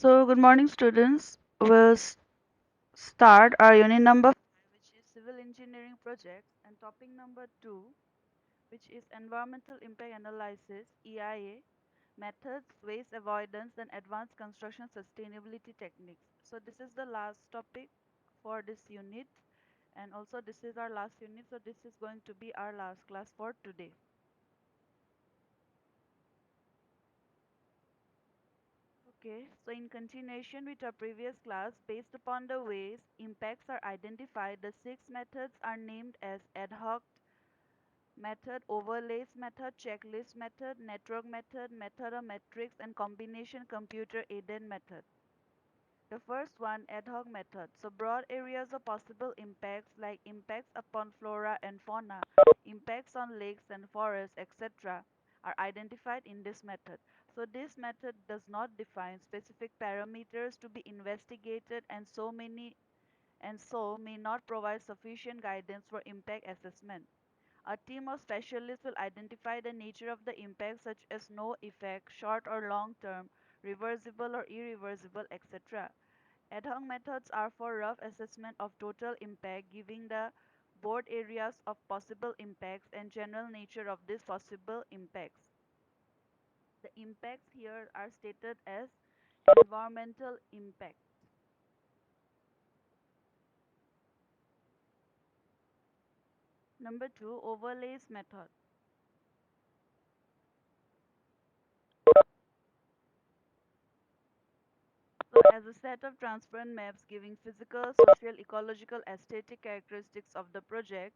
So, good morning, students. We'll start our unit number 5, which is Civil Engineering Projects, and topic number 2, which is Environmental Impact Analysis, EIA, Methods, Waste Avoidance, and Advanced Construction Sustainability Techniques. So, this is the last topic for this unit, and also this is our last unit, so this is going to be our last class for today. Okay, so in continuation with our previous class, based upon the ways impacts are identified, the six methods are named as ad hoc method, overlays method, checklist method, network method, method of matrix, and combination computer aided method. The first one, ad hoc method. So broad areas of possible impacts like impacts upon flora and fauna, impacts on lakes and forests, etc. are identified in this method. So this method does not define specific parameters to be investigated and so may not provide sufficient guidance for impact assessment. A team of specialists will identify the nature of the impact such as no effect, short or long term, reversible or irreversible, etc. Ad hoc methods are for rough assessment of total impact, giving the broad areas of possible impacts and general nature of these possible impacts. The impacts here are stated as environmental impact. Number 2, overlays method. So, as a set of transparent maps giving physical, social, ecological, aesthetic characteristics of the project,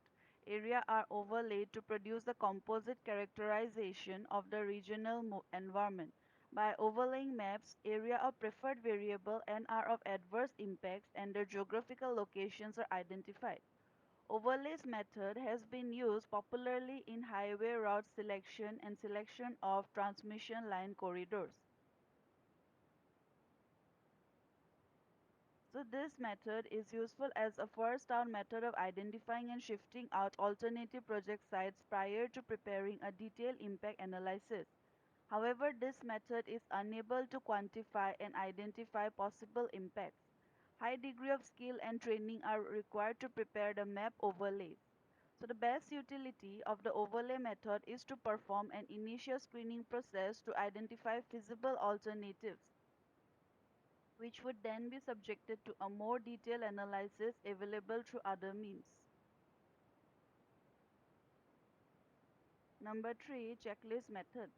area are overlaid to produce the composite characterization of the regional environment. By overlaying maps, area of preferred variable and are of adverse impacts and their geographical locations are identified. Overlays method has been used popularly in highway route selection and selection of transmission line corridors. So this method is useful as a first-down method of identifying and shifting out alternative project sites prior to preparing a detailed impact analysis. However, this method is unable to quantify and identify possible impacts. High degree of skill and training are required to prepare the map overlays. So the best utility of the overlay method is to perform an initial screening process to identify feasible alternatives, which would then be subjected to a more detailed analysis available through other means. Number 3, checklist method.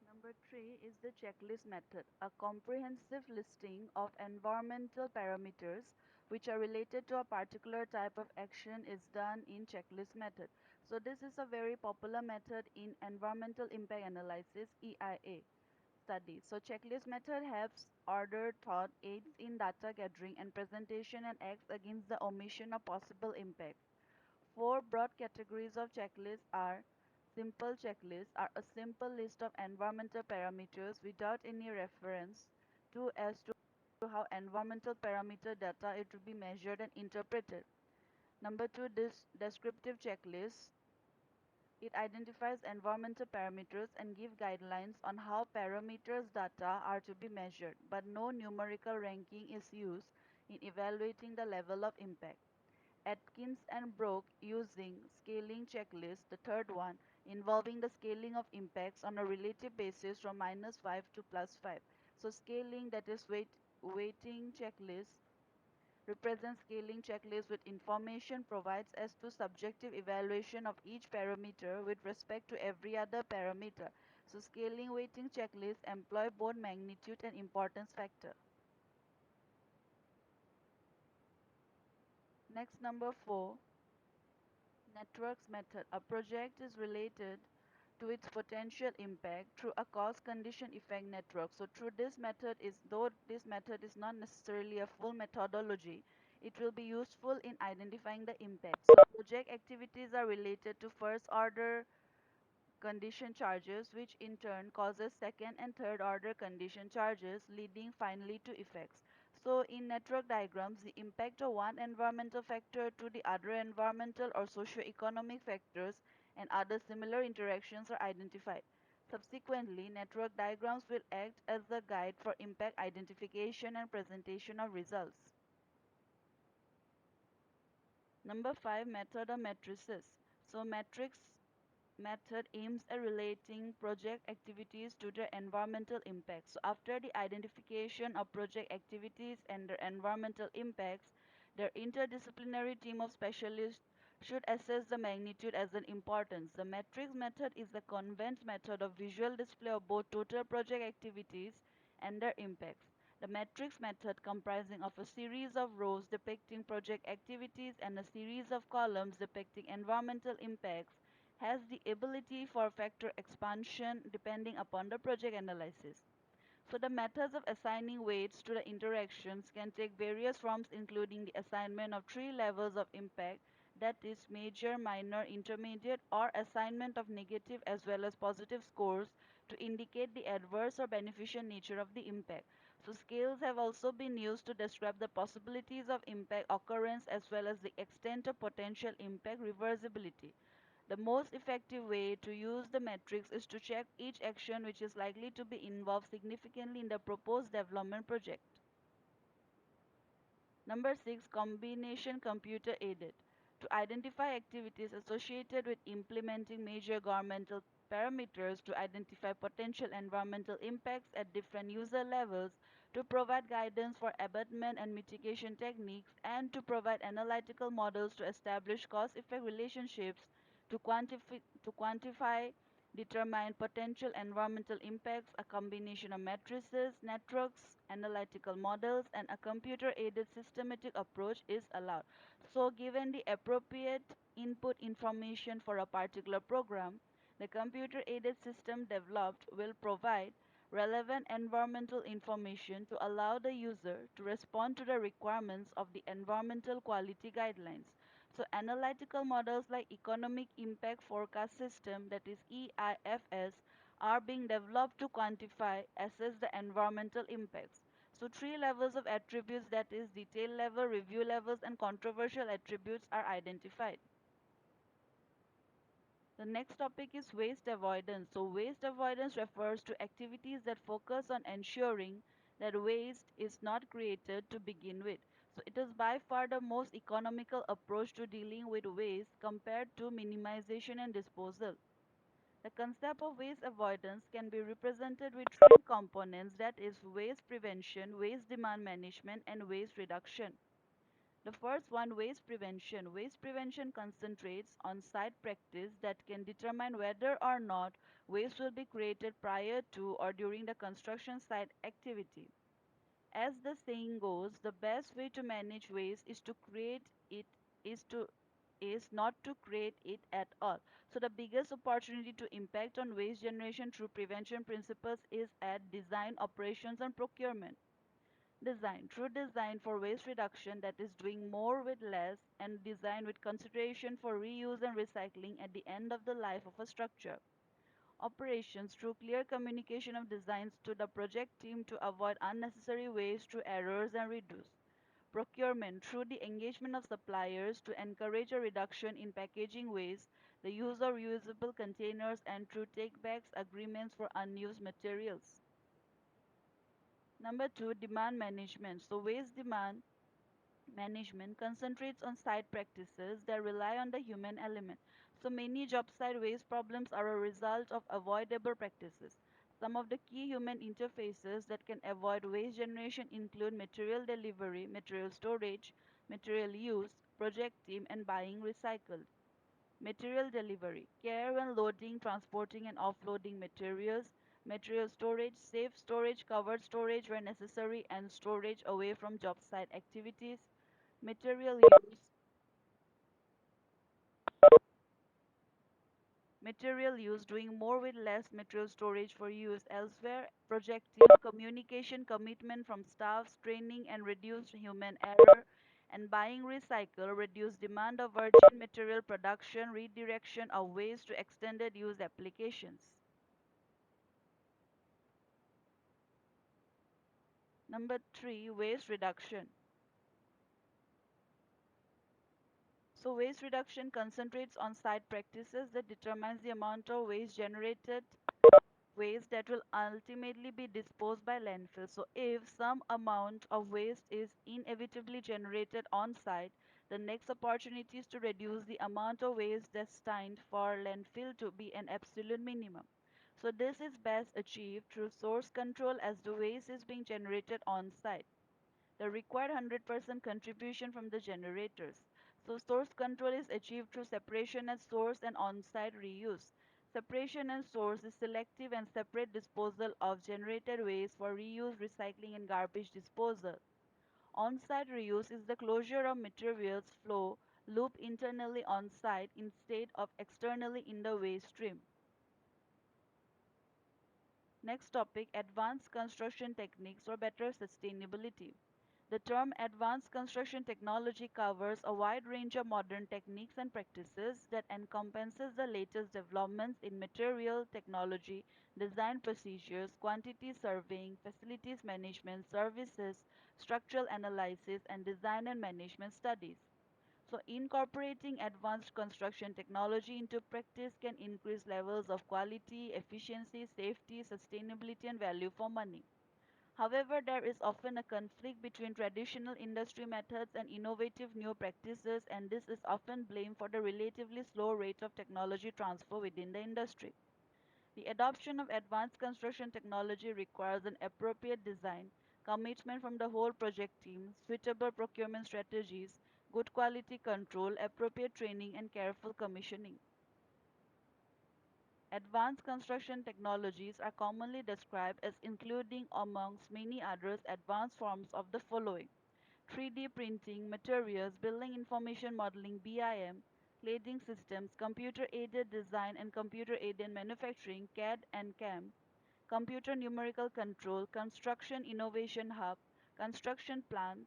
Number 3 is the checklist method, a comprehensive listing of environmental parameters which are related to a particular type of action is done in checklist method. So this is a very popular method in environmental impact analysis EIA studies. So checklist method helps order thought, aids in data gathering and presentation and acts against the omission of possible impacts. Four broad categories of checklists are simple checklists are a simple list of environmental parameters without any reference to as to how environmental parameter data is to be measured and interpreted. Number 2, this descriptive checklist. It identifies environmental parameters and give guidelines on how parameters data are to be measured, but no numerical ranking is used in evaluating the level of impact. Atkins and Brock using scaling checklist, the third one, involving the scaling of impacts on a relative basis from -5 to +5. So scaling, that is weighting checklist, represents scaling checklist with information provides as to subjective evaluation of each parameter with respect to every other parameter. So scaling weighting checklists employ both magnitude and importance factor. Next, number 4, networks method. A project is related to its potential impact through a cause condition effect network. So through this method is though this method is not necessarily a full methodology, it will be useful in identifying the impact. So project activities are related to first order condition charges, which in turn causes second and third order condition charges, leading finally to effects. So in network diagrams, the impact of one environmental factor to the other environmental or socio-economic factors and other similar interactions are identified. Subsequently, network diagrams will act as the guide for impact identification and presentation of results. Number 5, method of matrices. So matrix method aims at relating project activities to their environmental impacts. So after the identification of project activities and their environmental impacts, their interdisciplinary team of specialists should assess the magnitude as an importance. The matrix method is the convened method of visual display of both total project activities and their impacts. The matrix method, comprising of a series of rows depicting project activities and a series of columns depicting environmental impacts, has the ability for factor expansion depending upon the project analysis. So the methods of assigning weights to the interactions can take various forms, including the assignment of three levels of impact, that is major, minor, intermediate, or assignment of negative as well as positive scores to indicate the adverse or beneficial nature of the impact. So scales have also been used to describe the possibilities of impact occurrence as well as the extent of potential impact reversibility. The most effective way to use the metrics is to check each action which is likely to be involved significantly in the proposed development project. Number 6, combination computer aided. To identify activities associated with implementing major governmental parameters, to identify potential environmental impacts at different user levels, to provide guidance for abatement and mitigation techniques, and to provide analytical models to establish cause-effect relationships, to quantify determine potential environmental impacts. A combination of matrices, networks, analytical models, and a computer-aided systematic approach is allowed. So given the appropriate input information for a particular program, the computer-aided system developed will provide relevant environmental information to allow the user to respond to the requirements of the environmental quality guidelines. So analytical models like economic impact forecast system, that is EIFS, are being developed to quantify, assess the environmental impacts. So three levels of attributes, that is detail level, review levels, and controversial attributes are identified. The next topic is waste avoidance. So waste avoidance refers to activities that focus on ensuring that waste is not created to begin with. So it is by far the most economical approach to dealing with waste compared to minimization and disposal. The concept of waste avoidance can be represented with three components, that is waste prevention, waste demand management, and waste reduction. The first one, waste prevention. Waste prevention concentrates on site practice that can determine whether or not waste will be created prior to or during the construction site activity. As the saying goes, the best way to manage waste is to create it is to is not to create it at all. So the biggest opportunity to impact on waste generation through prevention principles is at design, operations, and procurement. Design. True design for waste reduction, that is doing more with less, and design with consideration for reuse and recycling at the end of the life of a structure. Operations. Through clear communication of designs to the project team to avoid unnecessary waste through errors and reduce. Procurement. Through the engagement of suppliers to encourage a reduction in packaging waste, the use of reusable containers, and through take-backs agreements for unused materials. Number 2, demand management. So waste demand management concentrates on site practices that rely on the human element. So many job site waste problems are a result of avoidable practices. Some of the key human interfaces that can avoid waste generation include material delivery, material storage, material use, project team, and buying recycled. Material delivery, care when loading, transporting, and offloading materials. Material storage, safe storage, covered storage where necessary, and storage away from job site activities. Material use, material use, doing more with less material storage for use elsewhere, projecting communication commitment from staffs, training and reduced human error, and buying recycle, reduced demand of virgin material production, redirection of waste to extended use applications. Number 3, waste reduction. So waste reduction concentrates on site practices that determines the amount of waste that will ultimately be disposed by landfill. So if some amount of waste is inevitably generated on site, the next opportunity is to reduce the amount of waste destined for landfill to be an absolute minimum. So this is best achieved through source control as the waste is being generated on site. The required 100% contribution from the generators. So source control is achieved through separation at source and on-site reuse. Separation and source is selective and separate disposal of generated waste for reuse, recycling and garbage disposal. On-site reuse is the closure of materials flow loop internally on-site instead of externally in the waste stream. Next topic, advanced construction techniques for better sustainability. The term advanced construction technology covers a wide range of modern techniques and practices that encompasses the latest developments in material technology, design procedures, quantity surveying, facilities management, services, structural analysis, and design and management studies. So incorporating advanced construction technology into practice can increase levels of quality, efficiency, safety, sustainability, and value for money. However, there is often a conflict between traditional industry methods and innovative new practices, and this is often blamed for the relatively slow rate of technology transfer within the industry. The adoption of advanced construction technology requires an appropriate design, commitment from the whole project team, suitable procurement strategies, good quality control, appropriate training, and careful commissioning. Advanced construction technologies are commonly described as including, amongst many others, advanced forms of the following: 3D printing, materials, building information modeling (BIM), cladding systems, computer-aided design and computer-aided manufacturing (CAD and CAM), computer numerical control, construction innovation hub, construction plant,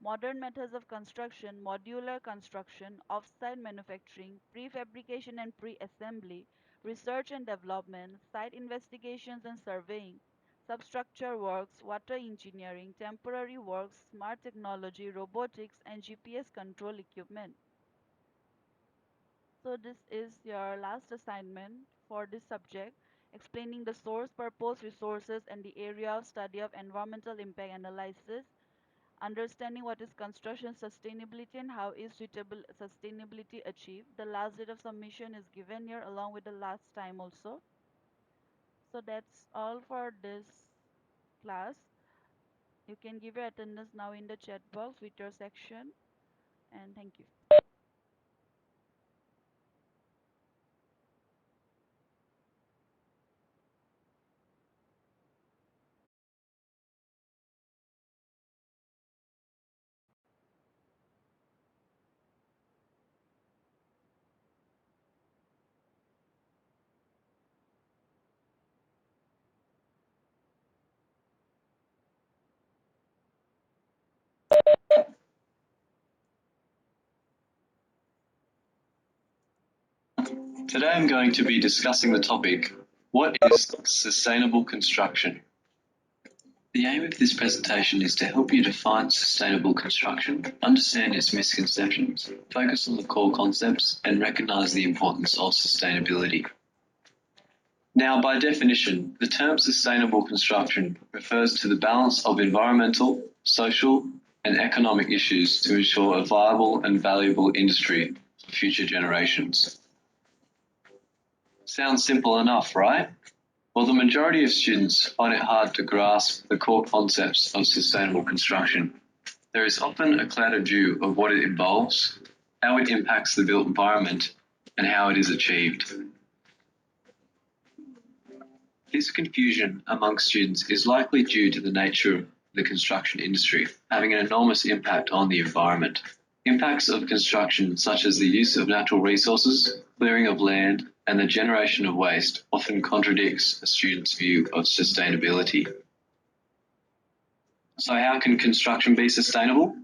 modern methods of construction, modular construction, off-site manufacturing, prefabrication and pre-assembly, research and development, site investigations and surveying, substructure works, water engineering, temporary works, smart technology, robotics, and GPS control equipment. So this is your last assignment for this subject, explaining the source, purpose, resources, and the area of study of environmental impact analysis, understanding what is construction sustainability and how is suitable sustainability achieved. The last date of submission is given here along with the last time also. So that's all for this class. You can give your attendance now in the chat box with your section, and thank you. Today I'm going to be discussing the topic, what is sustainable construction? The aim of this presentation is to help you define sustainable construction, understand its misconceptions, focus on the core concepts, and recognize the importance of sustainability. Now, by definition, the term sustainable construction refers to the balance of environmental, social, and economic issues to ensure a viable and valuable industry for future generations. Sounds simple enough, right? Well, the majority of students find it hard to grasp the core concepts of sustainable construction. There is often a clouded view of what it involves, how it impacts the built environment, and how it is achieved. This confusion among students is likely due to the nature of the construction industry having an enormous impact on the environment. Impacts of construction such as the use of natural resources, clearing of land, and the generation of waste often contradicts a student's view of sustainability. So how can construction be sustainable?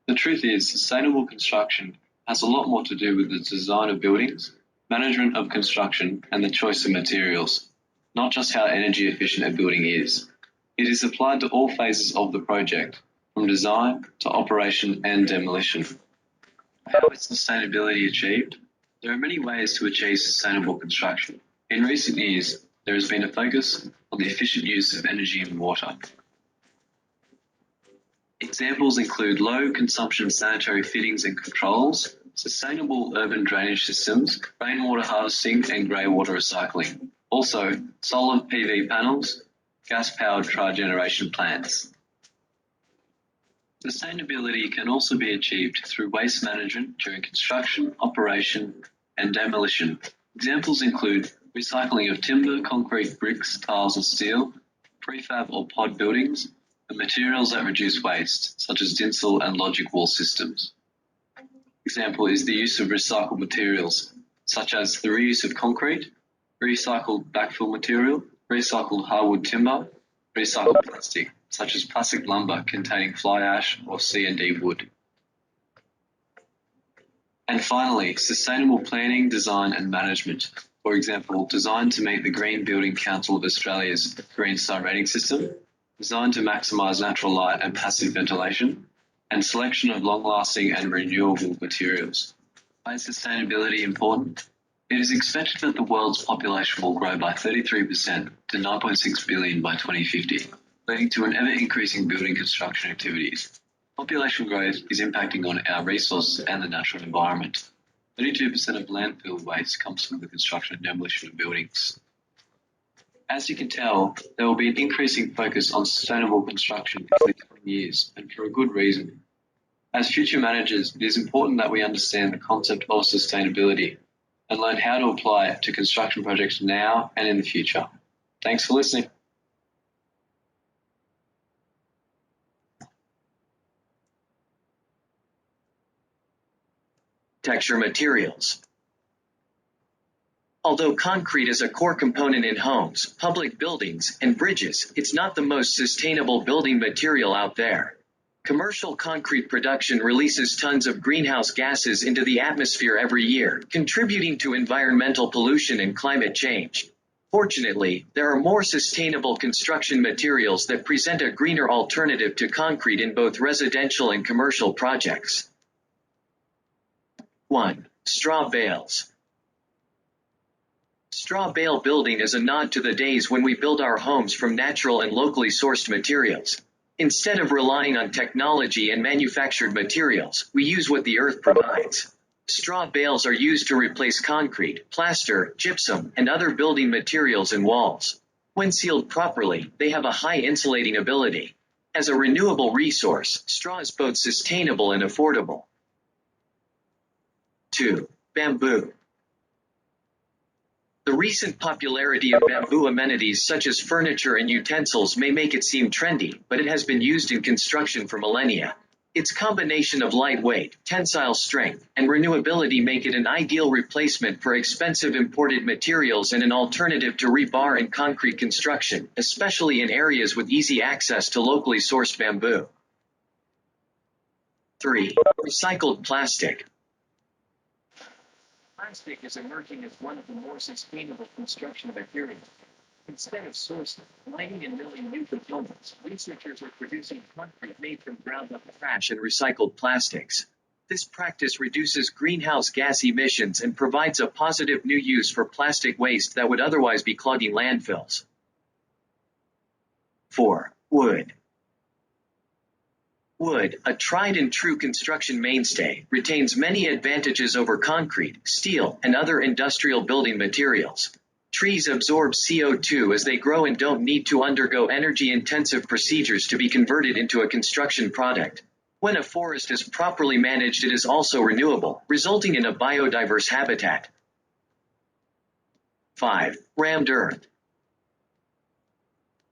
The truth is, sustainable construction has a lot more to do with the design of buildings, management of construction, and the choice of materials, not just how energy efficient a building is. It is applied to all phases of the project, from design to operation and demolition. How is sustainability achieved? There are many ways to achieve sustainable construction. In recent years, there has been a focus on the efficient use of energy and water. Examples include low consumption sanitary fittings and controls, sustainable urban drainage systems, rainwater harvesting and grey water recycling. Also, solar PV panels, gas-powered tri-generation plants. Sustainability can also be achieved through waste management during construction, operation, and demolition. Examples include recycling of timber, concrete, bricks, tiles, and steel, prefab or pod buildings, and materials that reduce waste, such as tinsel and logic wall systems. Example is the use of recycled materials, such as the reuse of concrete, recycled backfill material, recycled hardwood timber, recycled plastic, such as plastic lumber containing fly ash or C&D wood. And finally, sustainable planning, design and management. For example, designed to meet the Green Building Council of Australia's Green Star rating system, designed to maximise natural light and passive ventilation, and selection of long-lasting and renewable materials. Why is sustainability important? It is expected that the world's population will grow by 33% to 9.6 billion by 2050, leading to an ever-increasing building construction activities. Population growth is impacting on our resources and the natural environment. 32% of landfill waste comes from the construction and demolition of buildings. As you can tell, there will be an increasing focus on sustainable construction in the coming years, and for a good reason. As future managers, it is important that we understand the concept of sustainability and learn how to apply it to construction projects now and in the future. Thanks for listening. Texture materials. Although concrete is a core component in homes, public buildings, and bridges, it's not the most sustainable building material out there. Commercial concrete production releases tons of greenhouse gases into the atmosphere every year, contributing to environmental pollution and climate change. Fortunately, there are more sustainable construction materials that present a greener alternative to concrete in both residential and commercial projects. 1. Straw bales. Straw bale building is a nod to the days when we built our homes from natural and locally sourced materials. Instead of relying on technology and manufactured materials, we use what the earth provides. Straw bales are used to replace concrete, plaster, gypsum, and other building materials in walls. When sealed properly, they have a high insulating ability. As a renewable resource, straw is both sustainable and affordable. 2. Bamboo. The recent popularity of bamboo amenities such as furniture and utensils may make it seem trendy, but it has been used in construction for millennia. Its combination of lightweight, tensile strength, and renewability make it an ideal replacement for expensive imported materials and an alternative to rebar and concrete construction, especially in areas with easy access to locally sourced bamboo. 3. Recycled plastic. Plastic is emerging as one of the more sustainable construction materials. Instead of sourcing, mining, and milling new components, researchers are producing concrete made from ground-up trash and recycled plastics. This practice reduces greenhouse gas emissions and provides a positive new use for plastic waste that would otherwise be clogging landfills. 4. Wood. Wood, a tried and true construction mainstay, retains many advantages over concrete, steel, and other industrial building materials. Trees absorb CO2 as they grow and don't need to undergo energy-intensive procedures to be converted into a construction product. When a forest is properly managed, it is also renewable, resulting in a biodiverse habitat. 5. Rammed earth.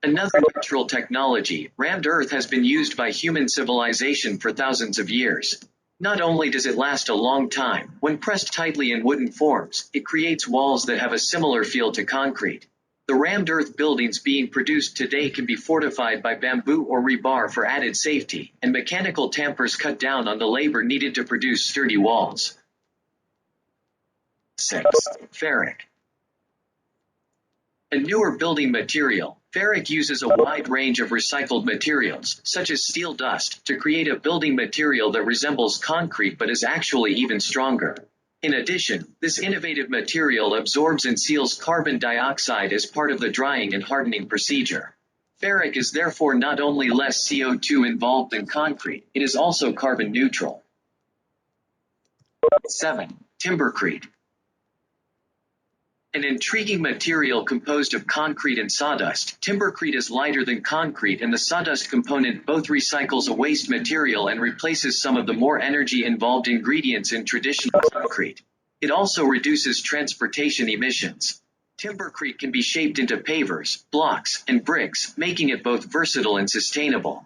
Another natural technology, rammed earth has been used by human civilization for thousands of years. Not only does it last a long time, when pressed tightly in wooden forms, it creates walls that have a similar feel to concrete. The rammed earth buildings being produced today can be fortified by bamboo or rebar for added safety, and mechanical tampers cut down on the labor needed to produce sturdy walls. 6. Ferric. A newer building material, ferric uses a wide range of recycled materials, such as steel dust, to create a building material that resembles concrete but is actually even stronger. In addition, this innovative material absorbs and seals carbon dioxide as part of the drying and hardening procedure. Ferric is therefore not only less CO2 involved than concrete, it is also carbon neutral. 7. Timbercrete. An intriguing material composed of concrete and sawdust, timbercrete is lighter than concrete, and the sawdust component both recycles a waste material and replaces some of the more energy-involved ingredients in traditional concrete. It also reduces transportation emissions. Timbercrete can be shaped into pavers, blocks, and bricks, making it both versatile and sustainable.